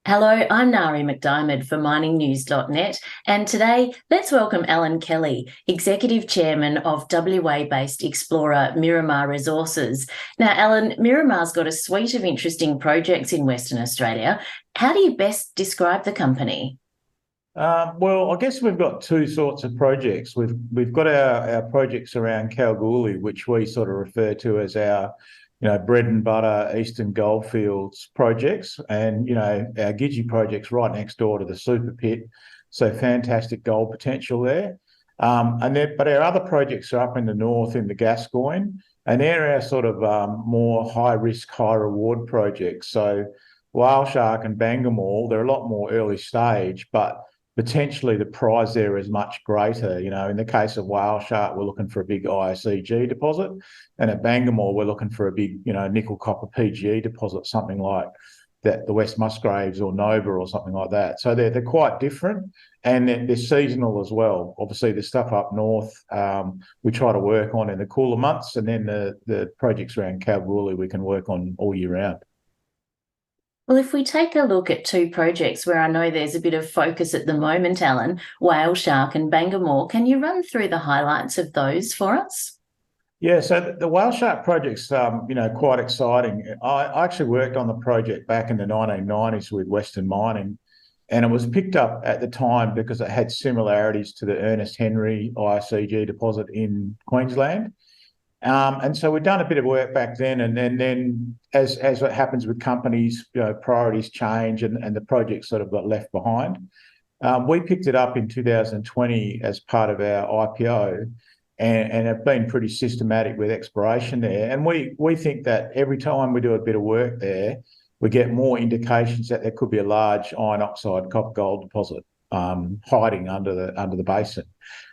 Hello, I'm Nari McDiarmid for miningnews.net, and today let's welcome Allan Kelly, Executive Chairman of WA-based explorer Miramar Resources. Now, Allan, Miramar's got a suite of interesting projects in Western Australia. How do you best describe the company? Well, I guess we've got two sorts of projects. We've got our projects around Kalgoorlie, which we sort of refer to as our, bread and butter Eastern Goldfields projects, and our Gidgee project's right next door to the super pit, so fantastic gold potential there. But our other projects are up in the north in the Gascoyne, and they're our sort of more high risk, high reward projects. So Whaleshark and Bangemall, they're a lot more early stage, but potentially the prize there is much greater. In the case of Whaleshark, we're looking for a big IOCG deposit, and at Bangemall, we're looking for a big, nickel-copper-PGE deposit, something like that, the West Musgraves or Nova or something like that. So they're quite different, and they're seasonal as well. Obviously, the stuff up north we try to work on in the cooler months, and then the projects around Kalgoorlie we can work on all year round. Well, if we take a look at two projects where I know there's a bit of focus at the moment, Allan, Whaleshark and Bangemall, can you run through the highlights of those for us? Yeah, so the Whaleshark project's quite exciting. I actually worked on the project back in the 1990s with Western Mining, and it was picked up at the time because it had similarities to the Ernest Henry IOCG deposit in Queensland. And so we'd done a bit of work back then, and then as what happens with companies, priorities change, and the project sort of got left behind. We picked it up in 2020 as part of our IPO, and have been pretty systematic with exploration there. And we think that every time we do a bit of work there, we get more indications that there could be a large iron oxide copper gold deposit hiding under the basin.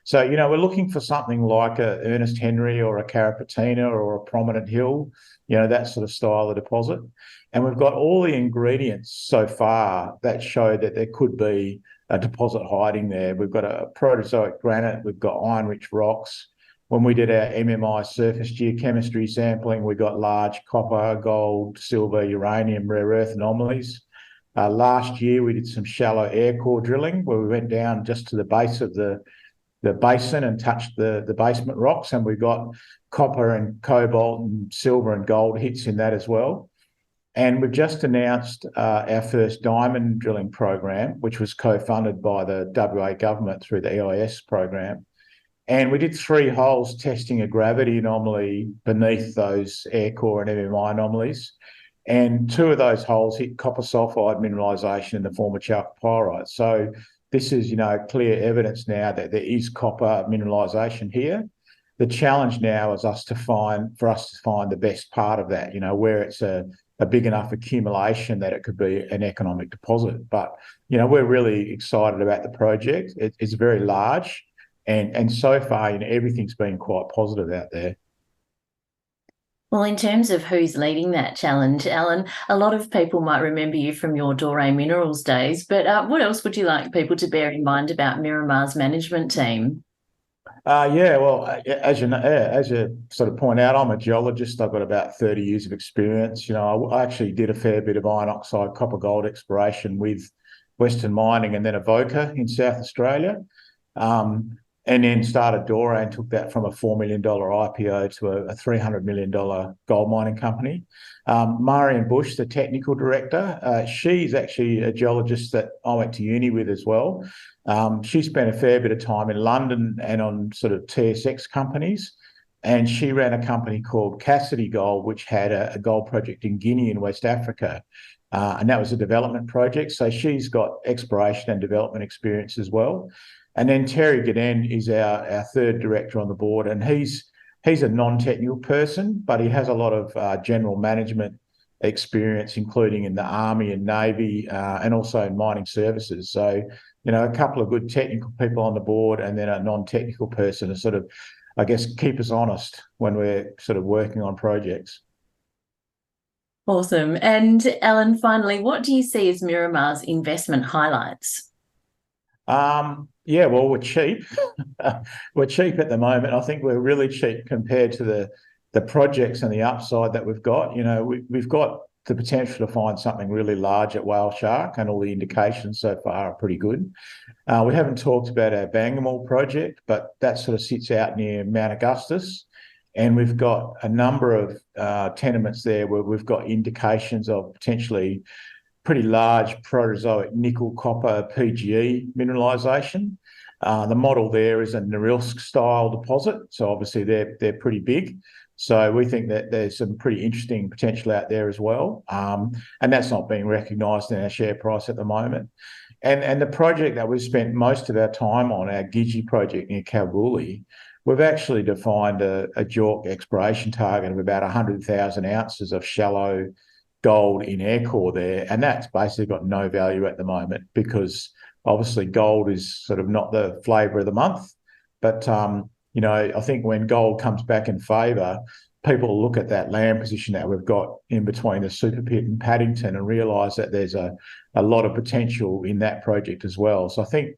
So, we're looking for something like a Ernest Henry or a Carapatina or a Prominent Hill, that sort of style of deposit. And we've got all the ingredients so far that show that there could be a deposit hiding there. We've got a proterozoic granite, we've got iron-rich rocks. When we did our MMI surface geochemistry sampling, we got large copper, gold, silver, uranium, rare earth anomalies. Last year, we did some shallow air core drilling where we went down just to the base of the basin and touched the basement rocks, and we got copper and cobalt and silver and gold hits in that as well. And we've just announced our first diamond drilling program, which was co-funded by the WA government through the EIS program. And we did 3 holes testing a gravity anomaly beneath those air core and MMI anomalies. And 2 of those holes hit copper sulfide mineralisation in the form of chalcopyrite. So this is, clear evidence now that there is copper mineralisation here. The challenge now is for us to find the best part of that, where it's a big enough accumulation that it could be an economic deposit. But, we're really excited about the project. It's very large, and so far, everything's been quite positive out there. Well, in terms of who's leading that challenge, Allan, a lot of people might remember you from your Doré Minerals days, but what else would you like people to bear in mind about Miramar's management team? Yeah, well, as you know, as you sort of point out, I'm a geologist. I've got about 30 years of experience. I actually did a fair bit of iron oxide, copper gold exploration with Western Mining and then Avoca in South Australia. And then started Dora and took that from a $4 million IPO to a $300 million gold mining company. Marion Bush, the technical director, she's actually a geologist that I went to uni with as well. She spent a fair bit of time in London and on sort of TSX companies. And she ran a company called Cassidy Gold, which had a gold project in Guinea in West Africa. And that was a development project. So she's got exploration and development experience as well. And then Terry Gaden is our third director on the board, and he's a non-technical person, but he has a lot of general management experience, including in the Army and Navy, and also in mining services. So, a couple of good technical people on the board, and then a non-technical person to sort of, I guess, keep us honest when we're sort of working on projects. Awesome. And Allan, finally, what do you see as Miramar's investment highlights? Yeah, well, we're cheap. We're cheap at the moment. I think we're really cheap compared to the projects and the upside that we've got. We've got the potential to find something really large at Whaleshark, and all the indications so far are pretty good. We haven't talked about our Bangemall project, but that sort of sits out near Mount Augustus. And we've got a number of tenements there where we've got indications of potentially pretty large Proterozoic nickel-copper-PGE mineralisation. The model there is a Norilsk-style deposit, so obviously they're pretty big. So we think that there's some pretty interesting potential out there as well, and that's not being recognised in our share price at the moment. And the project that we've spent most of our time on, our GIGI project near Kalgoorlie, we've actually defined a JORC exploration target of about 100,000 ounces of shallow gold in air core there, and that's basically got no value at the moment because obviously gold is sort of not the flavour of the month. But I think when gold comes back in favour, people look at that land position that we've got in between the Super Pit and Paddington and realise that there's a lot of potential in that project as well. So I think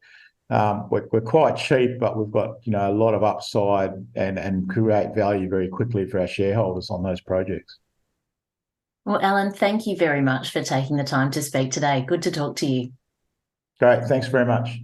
we're quite cheap, but we've got a lot of upside and create value very quickly for our shareholders on those projects. Well, Allan, thank you very much for taking the time to speak today. Good to talk to you. Great. Thanks very much.